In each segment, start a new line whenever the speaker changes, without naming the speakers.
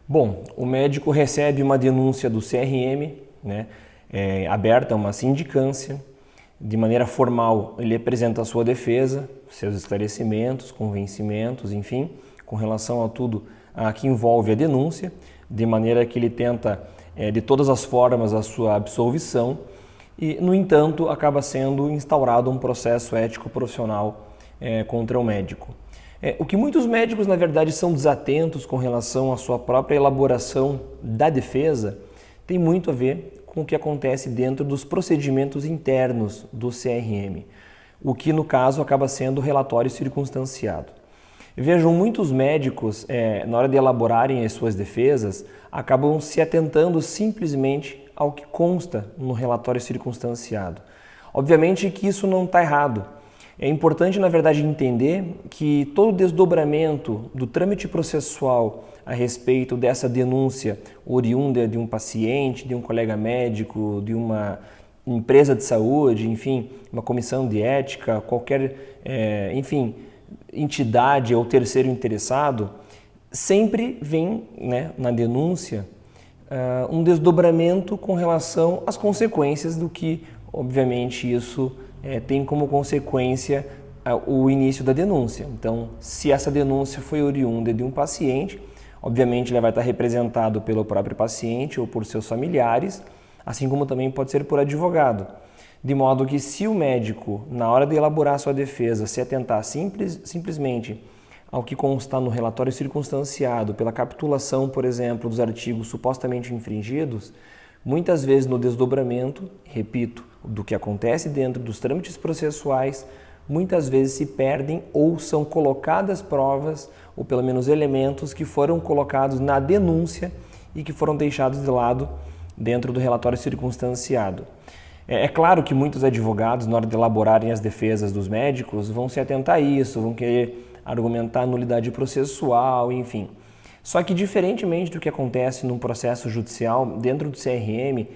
Bom, o médico recebe uma denúncia do CRM, né, aberta, uma sindicância. De maneira formal, ele apresenta a sua defesa, seus esclarecimentos, convencimentos, enfim, com relação a tudo que envolve a denúncia, de maneira que ele tenta, de todas as formas, a sua absolvição e, no entanto, acaba sendo instaurado um processo ético profissional contra o médico. O que muitos médicos, na verdade, são desatentos com relação à sua própria elaboração da defesa, tem muito a ver com o que acontece dentro dos procedimentos internos do CRM, o que, no caso, acaba sendo o relatório circunstanciado. Vejam, muitos médicos, na hora de elaborarem as suas defesas, acabam se atentando simplesmente ao que consta no relatório circunstanciado. Obviamente que isso não está errado. É importante, na verdade, entender que todo o desdobramento do trâmite processual a respeito dessa denúncia oriunda de um paciente, de um colega médico, de uma empresa de saúde, enfim, uma comissão de ética, qualquer, entidade ou terceiro interessado, sempre vem, né, na denúncia um desdobramento com relação às consequências do que, obviamente, isso tem como consequência o início da denúncia. Então, se essa denúncia foi oriunda de um paciente, obviamente ele vai estar representado pelo próprio paciente ou por seus familiares, assim como também pode ser por advogado. De modo que, se o médico, na hora de elaborar sua defesa, se atentar simplesmente ao que consta no relatório circunstanciado pela capitulação, por exemplo, dos artigos supostamente infringidos, muitas vezes no desdobramento, repito, do que acontece dentro dos trâmites processuais, muitas vezes se perdem ou são colocadas provas, ou pelo menos elementos que foram colocados na denúncia e que foram deixados de lado dentro do relatório circunstanciado. É claro que muitos advogados, na hora de elaborarem as defesas dos médicos, vão se atentar a isso, vão querer argumentar nulidade processual, enfim. Só que, diferentemente do que acontece num processo judicial, dentro do CRM,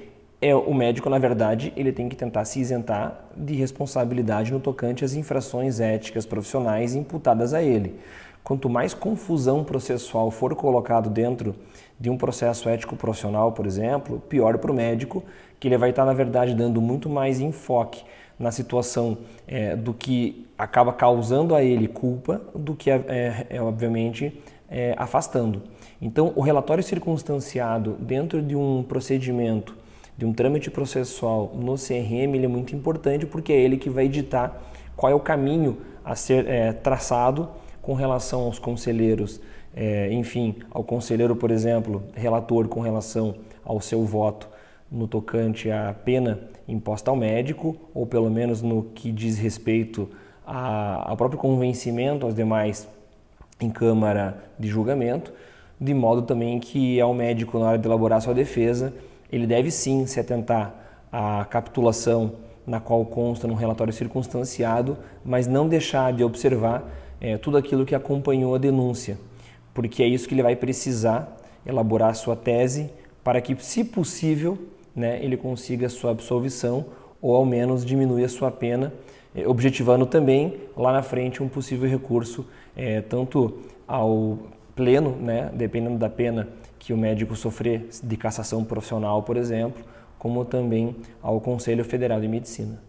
o médico, na verdade, ele tem que tentar se isentar de responsabilidade no tocante às infrações éticas profissionais imputadas a ele. Quanto mais confusão processual for colocado dentro de um processo ético profissional, por exemplo, pior para o médico, que ele vai estar, na verdade, dando muito mais enfoque na situação do que acaba causando a ele culpa do que, obviamente, afastando. Então, o relatório circunstanciado dentro de um procedimento, de um trâmite processual no CRM, ele é muito importante porque é ele que vai ditar qual é o caminho a ser traçado com relação aos conselheiros, ao conselheiro, por exemplo, relator com relação ao seu voto no tocante à pena imposta ao médico, ou pelo menos no que diz respeito ao próprio convencimento aos demais em câmara de julgamento, de modo também que ao médico, na hora de elaborar sua defesa, ele deve sim se atentar à capitulação na qual consta no relatório circunstanciado, mas não deixar de observar tudo aquilo que acompanhou a denúncia, porque é isso que ele vai precisar elaborar sua tese para que, se possível, né, ele consiga a sua absolvição ou ao menos diminui a sua pena, objetivando também lá na frente um possível recurso tanto ao pleno, né, dependendo da pena que o médico sofrer de cassação profissional, por exemplo, como também ao Conselho Federal de Medicina.